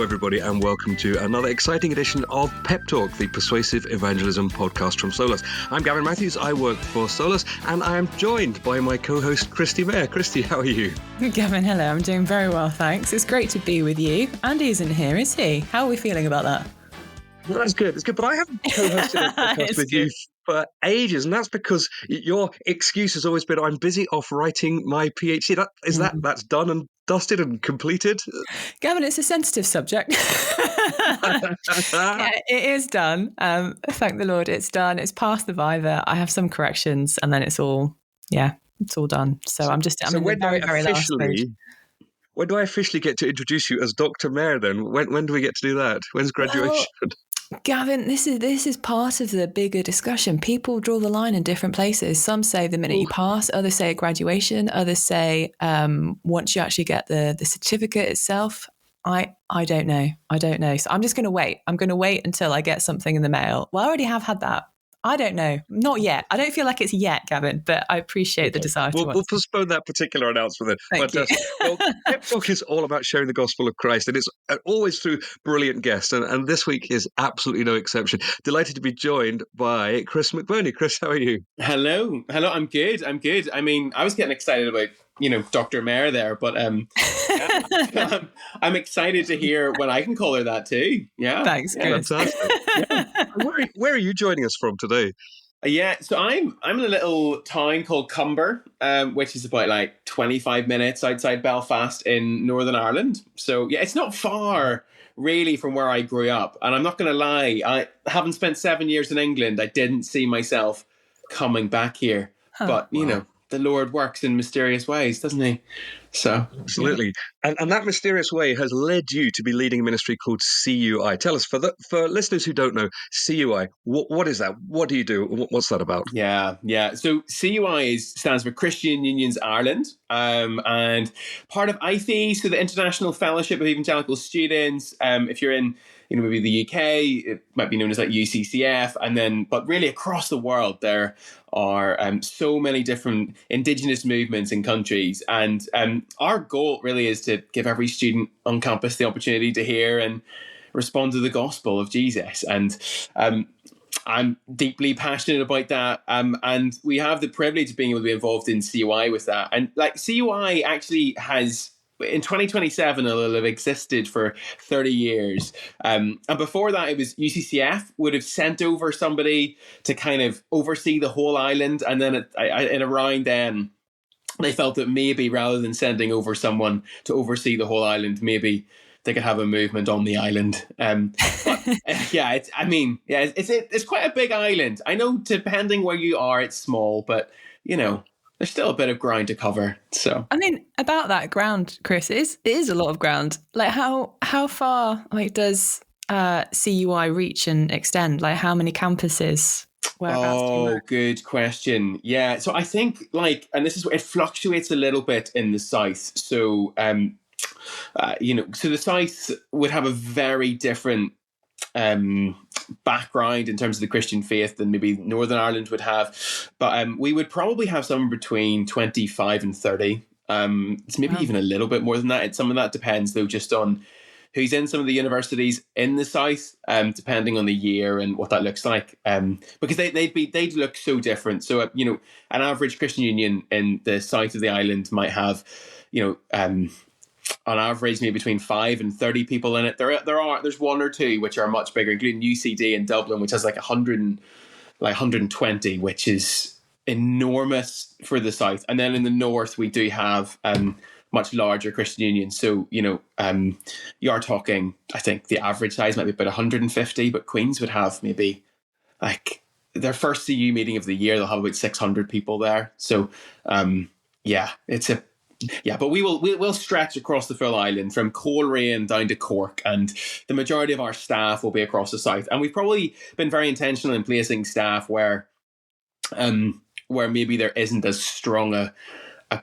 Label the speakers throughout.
Speaker 1: everybody, and welcome to another exciting edition of Pep Talk, the persuasive evangelism podcast from Solus. I'm Gavin Matthews, I work for Solus, and I am joined by my co-host, Kristi Mayer. Kristi, how are you?
Speaker 2: Gavin, hello, I'm doing very well, thanks. It's great to be with you. Andy isn't here, is he? How are we feeling about that?
Speaker 1: Well, that's good, but I haven't co-hosted a podcast with you for ages, and that's because your excuse has always been, I'm busy off writing my PhD. That's done and dusted and completed?
Speaker 2: Gavin, it's a sensitive subject. Yeah, it is done. Thank the Lord, it's done. It's passed the Viva. I have some corrections, and then it's all done. So I'm in the very, very last stage.
Speaker 1: When do I officially get to introduce you as Dr. Mayer then? When do we get to do that? When's graduation?
Speaker 2: Well, Gavin, this is part of the bigger discussion. People draw the line in different places. Some say the minute you pass, others say at graduation, others say once you actually get the certificate itself. I don't know. So I'm just going to wait. I'm going to wait until I get something in the mail. Well, I already have had that. I don't know. Not yet. I don't feel like it's yet, Gavin, but I appreciate the desire to
Speaker 1: We'll postpone that particular announcement then.
Speaker 2: Thank you.
Speaker 1: Well, Pep Talk is all about sharing the gospel of Christ, and it's always through brilliant guests, and this week is absolutely no exception. Delighted to be joined by Chris McBurney. Chris, how are you?
Speaker 3: Hello. I'm good. I mean, I was getting excited about, Dr. Mayer there, but I'm excited to hear when I can call her that too. Yeah.
Speaker 2: Thanks, Chris.
Speaker 1: Fantastic. Yeah. Where are you joining us from today?
Speaker 3: So I'm in a little town called Cumber, which is about 25 minutes outside Belfast in Northern Ireland. So yeah, it's not far really from where I grew up. And I'm not going to lie, I haven't spent 7 years in England. I didn't see myself coming back here. But, the Lord works in mysterious ways, doesn't he? So
Speaker 1: absolutely. Yeah. And that mysterious way has led you to be leading a ministry called CUI. Tell us, for listeners who don't know, CUI, what is that? What do you do? What's that about?
Speaker 3: Yeah. So CUI stands for Christian Unions Ireland, and part of IFE, so the International Fellowship of Evangelical Students. If you're in maybe the UK, it might be known as UCCF, but really across the world, there are so many different indigenous movements in countries. And our goal really is to give every student on campus the opportunity to hear and respond to the gospel of Jesus. And I'm deeply passionate about that. And we have the privilege of being able to be involved in CUI with that. And CUI actually has, in 2027, it'll have existed for 30 years. And before that, it was UCCF would have sent over somebody to kind of oversee the whole island. And then in around then, they felt that maybe rather than sending over someone to oversee the whole island, maybe they could have a movement on the island. It's quite a big island. I know depending where you are, it's small, but, there's still a bit of ground to cover. So
Speaker 2: I mean, about that ground, Chris, it is a lot of ground. How far does CUI reach and extend? How many campuses? Whereabouts do you work?
Speaker 3: Good question. Yeah, so I think and this is where it fluctuates a little bit in the south. So so the south would have a very different background in terms of the Christian faith than maybe Northern Ireland would have, but we would probably have somewhere between 25 and 30. It's maybe even a little bit more than that. Some of that depends though just on who's in some of the universities in the south, depending on the year and what that looks like, because they'd look so different. So an average Christian union in the south of the island might have on average, maybe between 5 and 30 people in it. There's one or two which are much bigger, including UCD in Dublin, which has 120, which is enormous for the south. And then in the north, we do have much larger Christian unions. So you are talking, I think the average size might be about 150, but Queen's would have maybe their first CU meeting of the year. They'll have about 600 people there. So but we'll stretch across the full island from Coleraine down to Cork, and the majority of our staff will be across the south. And we've probably been very intentional in placing staff where maybe there isn't as strong a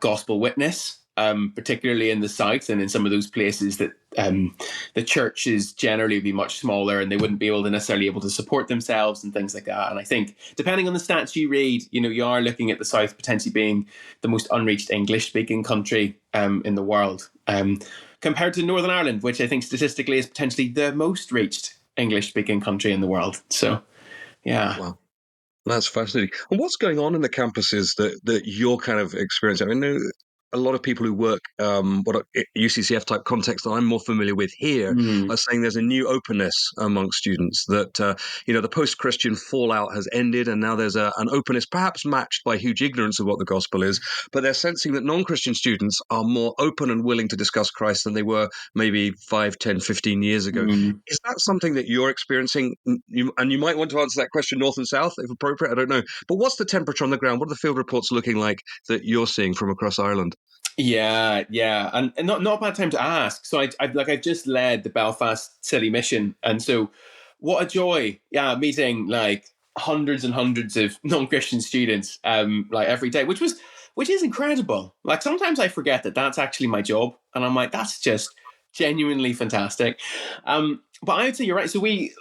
Speaker 3: gospel witness, particularly in the south and in some of those places that the churches generally be much smaller and they wouldn't be necessarily able to support themselves and things like that. And I think depending on the stats you read, you are looking at the south potentially being the most unreached English speaking country in the world. compared to Northern Ireland, which I think statistically is potentially the most reached English-speaking country in the world. So, yeah.
Speaker 1: Wow. That's fascinating. And what's going on in the campuses that you're kind of experiencing? I know a lot of people who work UCCF type context that I'm more familiar with here are saying there's a new openness among students that the post-Christian fallout has ended, and now there's an openness, perhaps matched by huge ignorance of what the gospel is. But they're sensing that non-Christian students are more open and willing to discuss Christ than they were maybe 5, 10, 15 years ago. Is that something that you're experiencing? And you might want to answer that question north and south, if appropriate. I don't know. But what's the temperature on the ground? What are the field reports looking like that you're seeing from across Ireland?
Speaker 3: Yeah, and not a bad time to ask. So I've just led the Belfast City Mission, and so what a joy! Yeah, meeting like hundreds and hundreds of non-Christian students, like every day, which is incredible. Like sometimes I forget that that's actually my job, and I'm like, that's just genuinely fantastic. But I would say you're right. So we,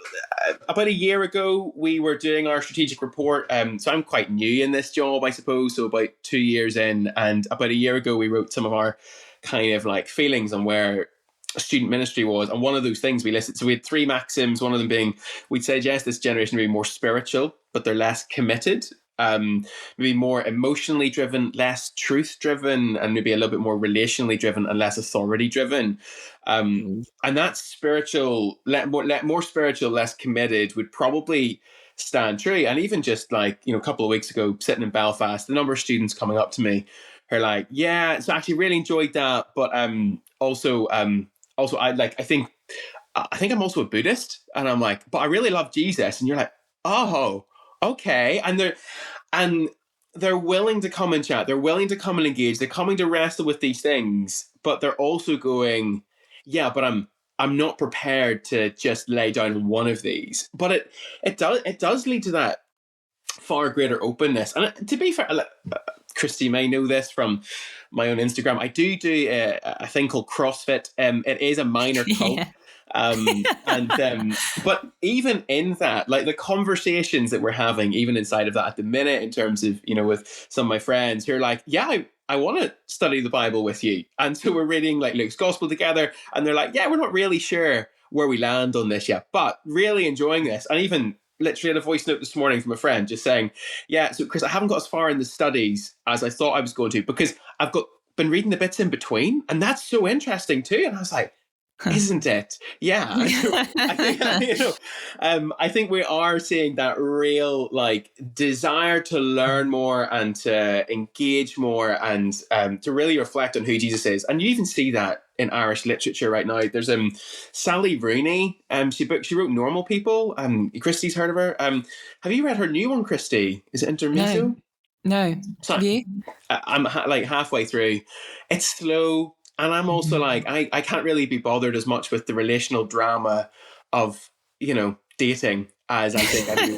Speaker 3: about a year ago, we were doing our strategic report. So I'm quite new in this job, I suppose. So about 2 years in, and about a year ago, we wrote some of our kind of like feelings on where student ministry was. And one of those things we listed. So we had 3 maxims. One of them being, we'd say, yes, this generation will be more spiritual, but they're less committed. Maybe more emotionally driven, less truth driven, and maybe a little bit more relationally driven and less authority driven. And that spiritual, more spiritual, less committed would probably stand true. And even just like, a couple of weeks ago, sitting in Belfast, the number of students coming up to me are like, yeah, so I actually really enjoyed that. But also I think I'm also a Buddhist. And I'm like, but I really love Jesus. And you're like, oh, okay. And they're willing to come and chat. They're willing to come and engage. They're coming to wrestle with these things, but they're also going, yeah, but I'm not prepared to just lay down one of these. But it does lead to that far greater openness. And to be fair, Kristi may know this from my own Instagram. I do a thing called CrossFit. It is a minor cult.
Speaker 2: Yeah.
Speaker 3: But even in that, like the conversations that we're having, even inside of that at the minute, in terms of, with some of my friends who are like, yeah, I want to study the Bible with you. And so we're reading like Luke's gospel together, and they're like, yeah, we're not really sure where we land on this yet, but really enjoying this. And even literally had a voice note this morning from a friend just saying, yeah, so Chris, I haven't got as far in the studies as I thought I was going to, because I've been reading the bits in between, and that's so interesting too. And I was like, isn't it? Yeah. I think we are seeing that real like desire to learn more and to engage more and to really reflect on who Jesus is. And you even see that in Irish literature right now. There's Sally Rooney. She wrote Normal People. Kristi's heard of her. Have you read her new one, Kristi? Is it Intermezzo?
Speaker 2: No.
Speaker 3: So
Speaker 2: Have you?
Speaker 3: I'm like halfway through. It's slow. And I'm also like, I can't really be bothered as much with the relational drama of, dating as I think I do.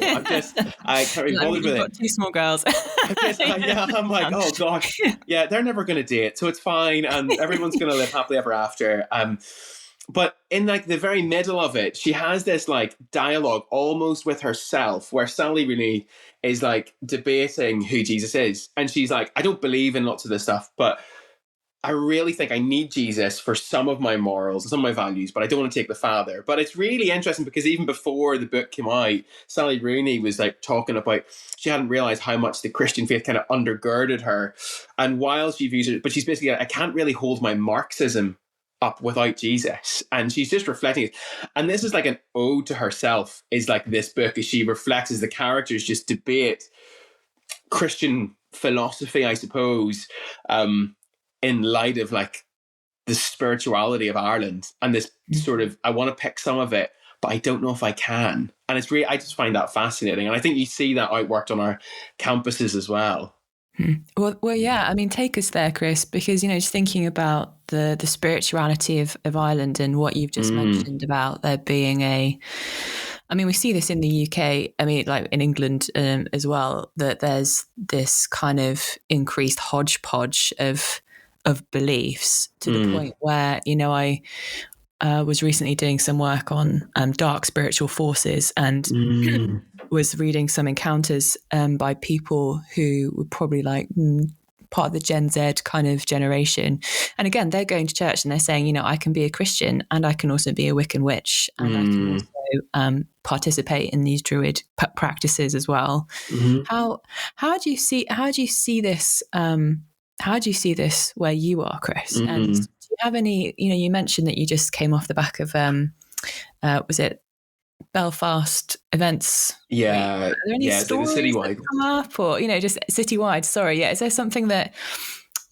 Speaker 3: I can't be bothered with it.
Speaker 2: Got 2 small girls.
Speaker 3: I'm like, oh gosh, yeah, they're never going to date, so it's fine, and everyone's going to live happily ever after. But in like the very middle of it, she has this like dialogue almost with herself, where Sally really is like debating who Jesus is, and she's like, I don't believe in lots of this stuff, but I really think I need Jesus for some of my morals and some of my values, but I don't want to take the Father. But it's really interesting because even before the book came out, Sally Rooney was like talking about, she hadn't realized how much the Christian faith kind of undergirded her. And while she views it, but she's basically like, I can't really hold my Marxism up without Jesus. And she's just reflecting. And this is like an ode to herself, is like this book, as she reflects, as the characters just debate Christian philosophy, I suppose, in light of like the spirituality of Ireland and this sort of, I want to pick some of it, but I don't know if I can. And it's really, I just find that fascinating. And I think you see that outworked on our campuses as well.
Speaker 2: Well, yeah. I mean, take us there, Chris, because, just thinking about the spirituality of Ireland and what you've just mentioned about there being we see this in the UK, like in England as well, that there's this kind of increased hodgepodge of beliefs to the point where, I was recently doing some work on dark spiritual forces and was reading some encounters by people who were probably like part of the Gen Z kind of generation. And again, they're going to church and they're saying, I can be a Christian and I can also be a Wiccan witch, and I can also participate in these Druid practices as well.
Speaker 3: Mm-hmm.
Speaker 2: How do you see this? How do you see this where you are, Chris?
Speaker 3: Mm-hmm.
Speaker 2: And do you have any? You mentioned that you just came off the back of was it Belfast events?
Speaker 3: Yeah.
Speaker 2: Are there any stories
Speaker 3: the
Speaker 2: that come up, or just citywide? Sorry, yeah. Is there something that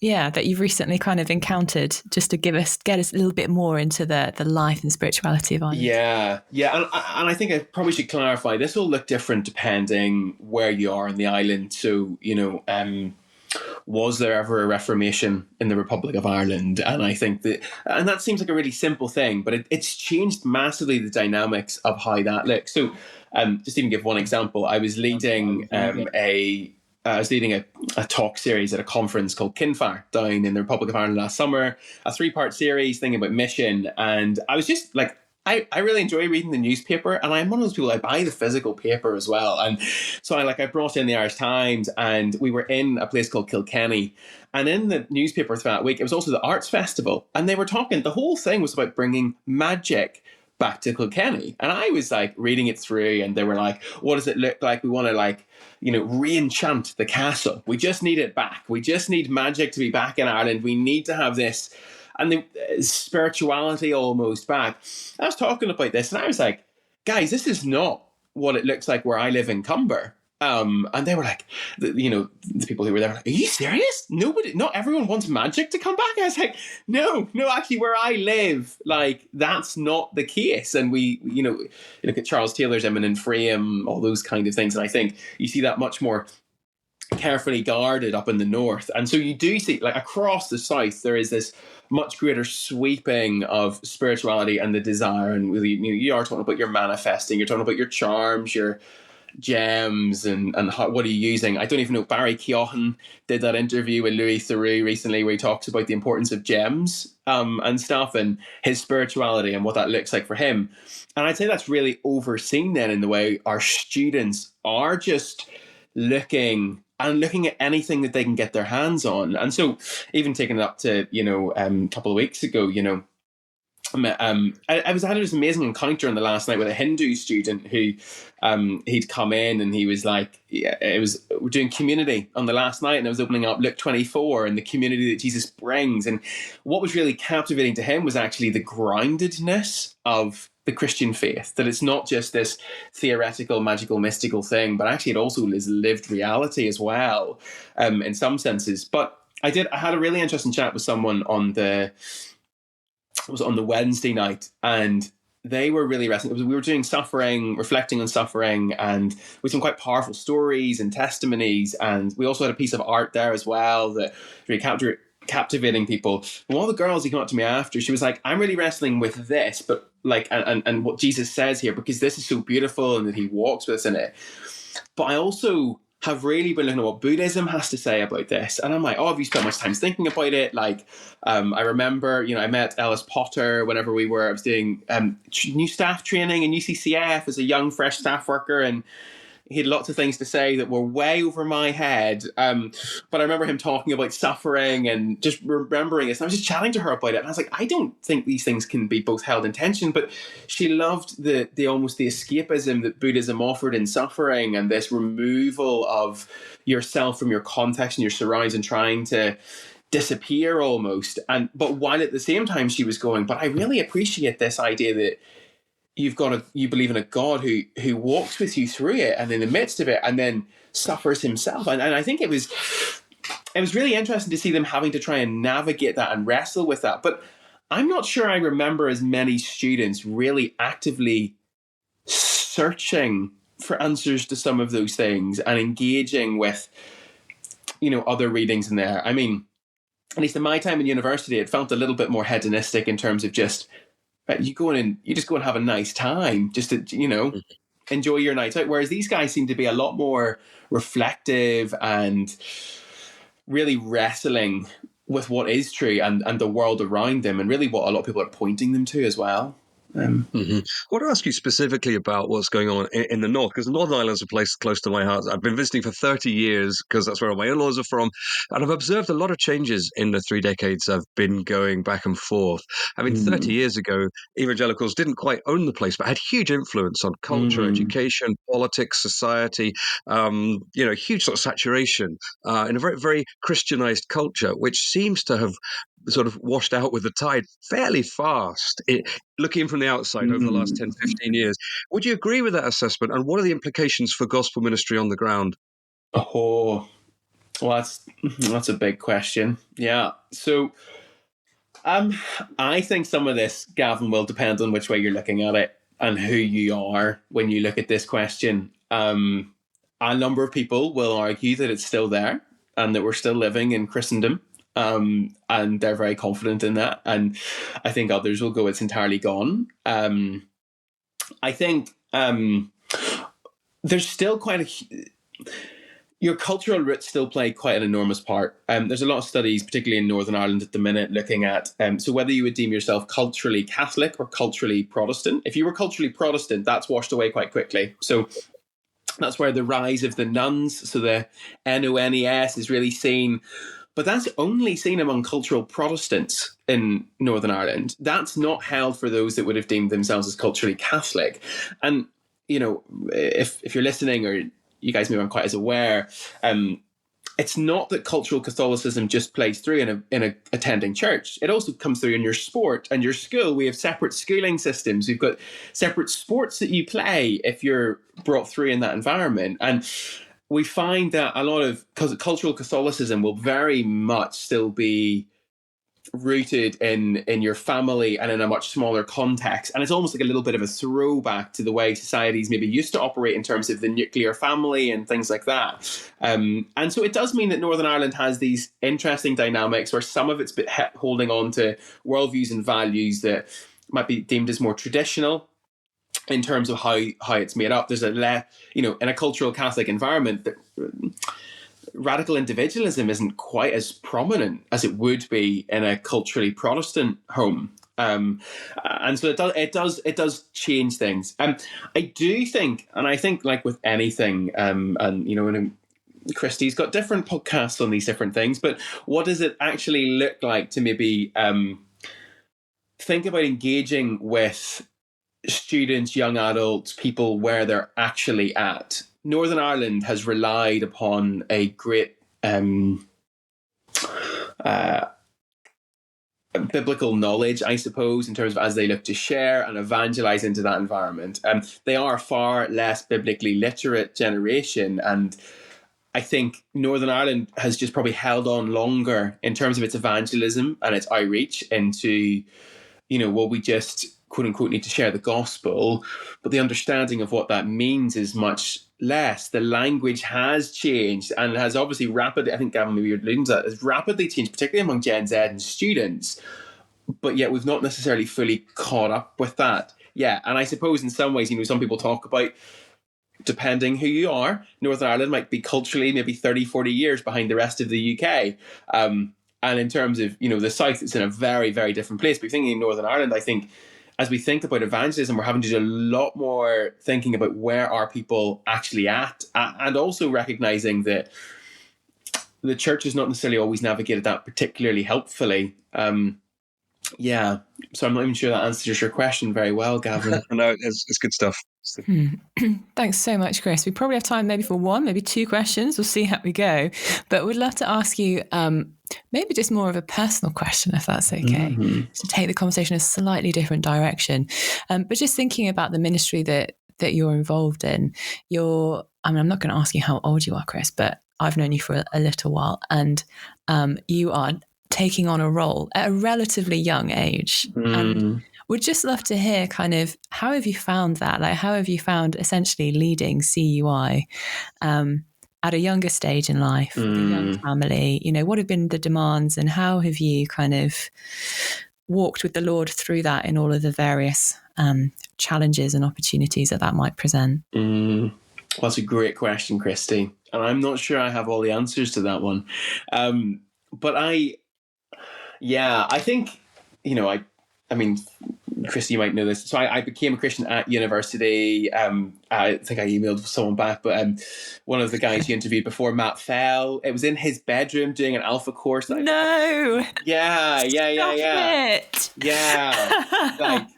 Speaker 2: you've recently kind of encountered, just to get us a little bit more into the life and spirituality of Ireland?
Speaker 3: Yeah, and I think I probably should clarify. This will look different depending where you are in the island. So was there ever a Reformation in the Republic of Ireland? And I think that seems like a really simple thing, but it's changed massively the dynamics of how that looks. So just even give one example. I was leading a talk series at a conference called Kinfire down in the Republic of Ireland last summer, a 3-part series thinking about mission. And I was just like, I really enjoy reading the newspaper, and I'm one of those people, I buy the physical paper as well. And so I brought in the Irish Times, and we were in a place called Kilkenny. And in the newspaper for that week, it was also the Arts Festival. And they were talking, the whole thing was about bringing magic back to Kilkenny. And I was like reading it through, and they were like, what does it look like? We want to re-enchant the castle. We just need it back. We just need magic to be back in Ireland. We need to have this, and the spirituality almost back. I was talking about this, and I was like, guys, this is not what it looks like where I live in Cumber. And they were like, the people who were there were like, are you serious? Not everyone wants magic to come back. I was like, no, actually where I live, like, that's not the case. And we, you look at Charles Taylor's Eminent Frame, all those kind of things. And I think you see that much more carefully guarded up in the north. And so you do see, like, across the south, there is this much greater sweeping of spirituality and the desire. And you are talking about your manifesting, you're talking about your charms, your gems, and what are you using. I don't even know, Barry Keoghan did that interview with Louis Theroux recently where he talks about the importance of gems and stuff, and his spirituality and what that looks like for him. And I'd say that's really overseen then in the way our students are just looking at anything that they can get their hands on. And so even taking it up to a couple of weeks ago, I had this amazing encounter on the last night with a Hindu student who he'd come in, and he was like, we're doing community on the last night, and I was opening up Luke 24 and the community that Jesus brings. And what was really captivating to him was actually the groundedness of the Christian faith, that it's not just this theoretical, magical, mystical thing, but actually it also is lived reality as well, in some senses. But I had a really interesting chat with someone on the Wednesday night, and they were really wrestling. We were doing suffering, reflecting on suffering, and with some quite powerful stories and testimonies. And we also had a piece of art there as well that really captivating people. And one of the girls who came up to me after, she was like, I'm really wrestling with this, but like, and what Jesus says here, because this is so beautiful and that he walks with us in it. But I also have really been looking at what Buddhism has to say about this. And I'm like, have you spent much time thinking about it? Like, I remember, I met Ellis Potter whenever I was doing new staff training in UCCF as a young, fresh staff worker. And he had lots of things to say that were way over my head. But I remember him talking about suffering and just remembering this. And I was just chatting to her about it. And I was like, I don't think these things can be both held in tension. But she loved the almost the escapism that Buddhism offered in suffering, and this removal of yourself from your context and your surroundings and trying to disappear almost. But while at the same time she was going, but I really appreciate this idea that you believe in a God who walks with you through it and in the midst of it, and then suffers himself. And I think it was really interesting to see them having to try and navigate that and wrestle with that. But I'm not sure I remember as many students really actively searching for answers to some of those things and engaging with, other readings in there. I mean, at least in my time in university, it felt a little bit more hedonistic in terms of just, you just go and have a nice time, just to, enjoy your nights out. Whereas these guys seem to be a lot more reflective and really wrestling with what is true and the world around them, and really what a lot of people are pointing them to as well.
Speaker 1: I want to ask you specifically about what's going on in the north, because Northern Ireland's a place close to my heart. I've been visiting for 30 years because that's where all my in-laws are from, and I've observed a lot of changes in the 3 decades I've been going back and forth. I mean, 30 years ago, evangelicals didn't quite own the place, but had huge influence on culture, education, politics, society, huge sort of saturation in a very, very Christianized culture, which seems to have sort of washed out with the tide fairly fast, looking from the outside over the last 10, 15 years. Would you agree with that assessment? And what are the implications for gospel ministry on the ground?
Speaker 3: Oh, well, that's a big question. Yeah. So I think some of this, Gavin, will depend on which way you're looking at it and who you are when you look at this question. A number of people will argue that it's still there and that we're still living in Christendom. And they're very confident in that. And I think others will go, it's entirely gone. I think there's still your cultural roots still play quite an enormous part. There's a lot of studies, particularly in Northern Ireland at the minute, looking at so whether you would deem yourself culturally Catholic or culturally Protestant. If you were culturally Protestant, that's washed away quite quickly. So that's where the rise of the nuns, so the NONES, is really seen. But that's only seen among cultural Protestants in Northern Ireland. That's not held for those that would have deemed themselves as culturally Catholic. And, if you're listening, or you guys maybe aren't quite as aware, it's not that cultural Catholicism just plays through in a attending church. It also comes through in your sport and your school. We have separate schooling systems. We've got separate sports that you play if you're brought through in that environment. And we find that a lot of cultural Catholicism will very much still be rooted in your family and in a much smaller context. And it's almost like a little bit of a throwback to the way societies maybe used to operate in terms of the nuclear family and things like that. And so it does mean that Northern Ireland has these interesting dynamics where some of it's holding on to worldviews and values that might be deemed as more traditional in terms of how it's made up. There's in a cultural Catholic environment, that radical individualism isn't quite as prominent as it would be in a culturally Protestant home. And so it does change things. I do think, and I think like with anything, and Kristi's got different podcasts on these different things, but what does it actually look like to maybe think about engaging with students, young adults, people where they're actually at? Northern Ireland has relied upon a great biblical knowledge, I suppose, in terms of as they look to share and evangelize into that environment. They are a far less biblically literate generation, and I think Northern Ireland has just probably held on longer in terms of its evangelism and its outreach into, we just quote unquote need to share the gospel, but the understanding of what that means is much less. The language has changed and has obviously rapidly, I think Gavin, maybe you're alluding to that, has rapidly changed, particularly among Gen Z and students, but yet we've not necessarily fully caught up with that. Yeah, and I suppose in some ways, some people talk about, depending who you are, Northern Ireland might be culturally maybe 30, 40 years behind the rest of the UK. And in terms of, the South, it's in a very, very different place. But thinking in Northern Ireland, I think, as we think about evangelism, we're having to do a lot more thinking about where are people actually at, and also recognizing that the church has not necessarily always navigated that particularly helpfully. Yeah, so I'm not even sure that answers your question very well, Gavin.
Speaker 1: No, it's good stuff.
Speaker 2: Thanks so much, Chris. We probably have time maybe for one, maybe two questions. We'll see how we go. But we'd love to ask you maybe just more of a personal question, if that's okay, to take the conversation in a slightly different direction. But just thinking about the ministry that you're involved in, I'm not going to ask you how old you are, Chris, but I've known you for a little while, and you are taking on a role at a relatively young age. And would just love to hear kind of, how have you found that? Like, how have you found essentially leading CUI at a younger stage in life, with a young family? What have been the demands, and how have you kind of walked with the Lord through that in all of the various challenges and opportunities that might present? Well,
Speaker 3: that's a great question, Kristi. And I'm not sure I have all the answers to that one. But I think, I mean, Kristi, you might know this. So I became a Christian at university. I think I emailed someone back, but one of the guys you interviewed before, Matt Fell, it was in his bedroom doing an alpha course.
Speaker 2: No.
Speaker 3: Yeah.
Speaker 2: It.
Speaker 3: Yeah. Like,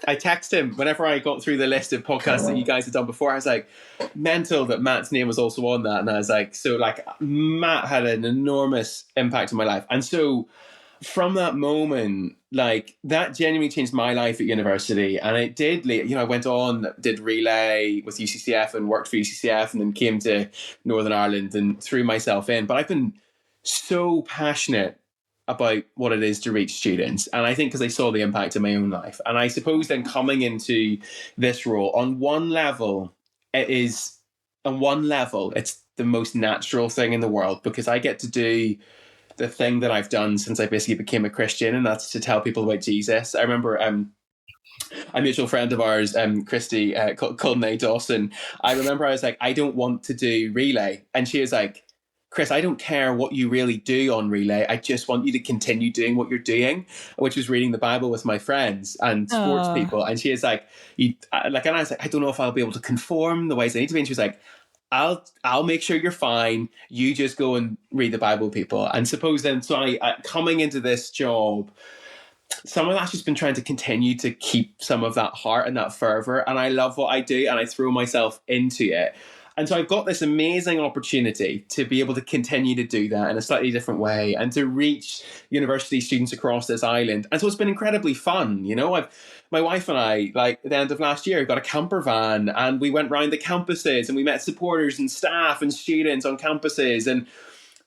Speaker 3: I text him whenever I got through the list of podcasts that you guys had done before. I was like, mental that Matt's name was also on that. And I was like, so like Matt had an enormous impact on my life. And so from that moment, like that genuinely changed my life at university. And it did, I went on, did relay with UCCF and worked for UCCF and then came to Northern Ireland and threw myself in. But I've been so passionate about what it is to reach students. And I think because I saw the impact in my own life. And I suppose then coming into this role, on one level, it's the most natural thing in the world because I get to do the thing that I've done since I basically became a Christian, and that's to tell people about Jesus. I remember a mutual friend of ours, Kristi, called Nay Dawson. I remember I was like, I don't want to do relay. And she was like, Chris, I don't care what you really do on relay. I just want you to continue doing what you're doing, which was reading the Bible with my friends and sports people. And she was like, and I was like, I don't know if I'll be able to conform the ways I need to be. And she was like, I'll make sure you're fine. You just go and read the Bible, people. And suppose then, so I coming into this job, some of that's just been trying to continue to keep some of that heart and that fervor. And I love what I do and I throw myself into it. And so I've got this amazing opportunity to be able to continue to do that in a slightly different way and to reach university students across this island. And so it's been incredibly fun. My wife and I, like at the end of last year, got a camper van and we went round the campuses and we met supporters and staff and students on campuses. And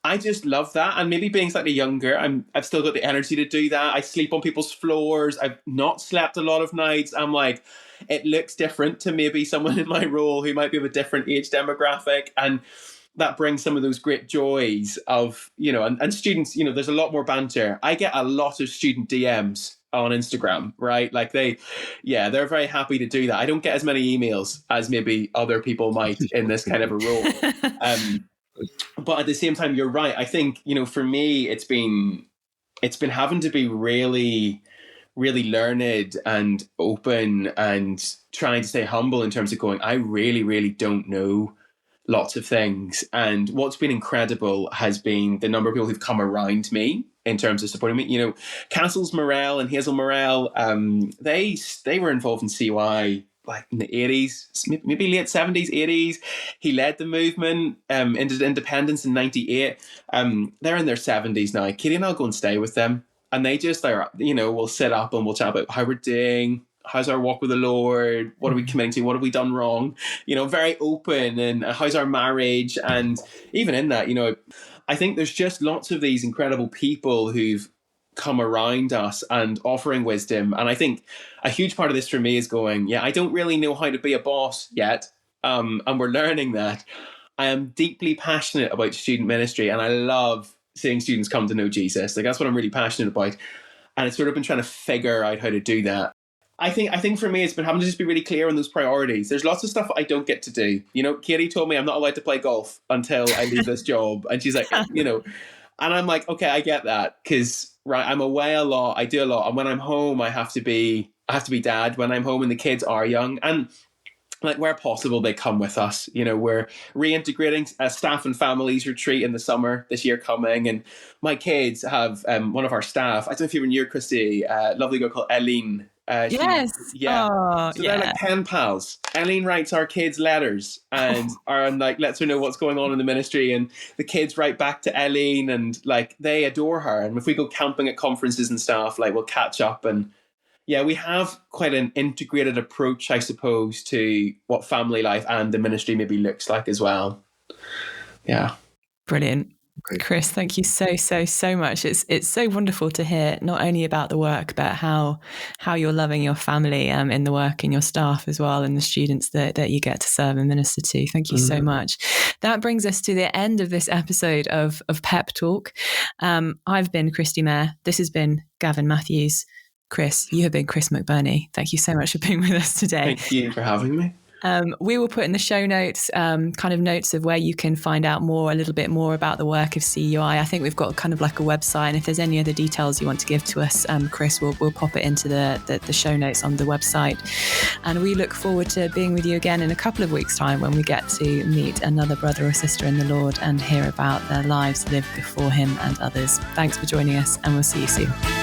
Speaker 3: I just love that. And maybe being slightly younger, I've still got the energy to do that. I sleep on people's floors. I've not slept a lot of nights. I'm like, it looks different to maybe someone in my role who might be of a different age demographic. And that brings some of those great joys of, and students, there's a lot more banter. I get a lot of student DMs on Instagram, right? Like they're very happy to do that. I don't get as many emails as maybe other people might in this kind of a role. But at the same time, you're right. I think, for me, it's been having to be really, really learned and open and trying to stay humble in terms of going, I really, really don't know lots of things. And what's been incredible has been the number of people who've come around me in terms of supporting me. Castles Morel and Hazel Morel, they were involved in CY like in the 80s, maybe late 70s, 80s. He led the movement into independence in 98. They're in their 70s now. Katie and I'll go and stay with them. And they just, we'll sit up and we'll chat about how we're doing, how's our walk with the Lord, what are we committing to, what have we done wrong, very open, and how's our marriage. And even in that, I think there's just lots of these incredible people who've come around us and offering wisdom. And I think a huge part of this for me is going, I don't really know how to be a boss yet. And we're learning that. I am deeply passionate about student ministry and I love seeing students come to know Jesus. Like that's what I'm really passionate about. And it's sort of been trying to figure out how to do that. I think for me, it's been having to just be really clear on those priorities. There's lots of stuff I don't get to do. Katie told me I'm not allowed to play golf until I leave this job. And she's like, and I'm like, okay, I get that. Because I'm away a lot. I do a lot. And when I'm home, I have to be dad when I'm home and the kids are young. And like where possible, they come with us. We're reintegrating a staff and families retreat in the summer this year coming. And my kids have one of our staff. I don't know if you knew Kristi, a lovely girl called Eileen.
Speaker 2: Yes.
Speaker 3: Yeah. So they're like pen pals. Eileen writes our kids letters and lets her know what's going on in the ministry. And the kids write back to Eileen and like they adore her. And if we go camping at conferences and stuff, like we'll catch up. And we have quite an integrated approach, I suppose, to what family life and the ministry maybe looks like as well. Yeah.
Speaker 2: Brilliant. Chris, thank you so much. It's so wonderful to hear not only about the work, but how you're loving your family in the work and your staff as well, and the students that you get to serve and minister to. Thank you so much. That brings us to the end of this episode of Pep Talk. I've been Kristi Mayer. This has been Gavin Matthews. Chris, you have been Chris McBurney. Thank you so much for being with us today.
Speaker 3: Thank you for having me.
Speaker 2: We will put in the show notes kind of notes of where you can find out a little bit more about the work of CUI. I think we've got kind of like a website, and if there's any other details you want to give to us, Chris, we'll pop it into the show notes on the website. And we look forward to being with you again in a couple of weeks' time when we get to meet another brother or sister in the Lord and hear about their lives lived before him and others. Thanks for joining us, and we'll see you soon.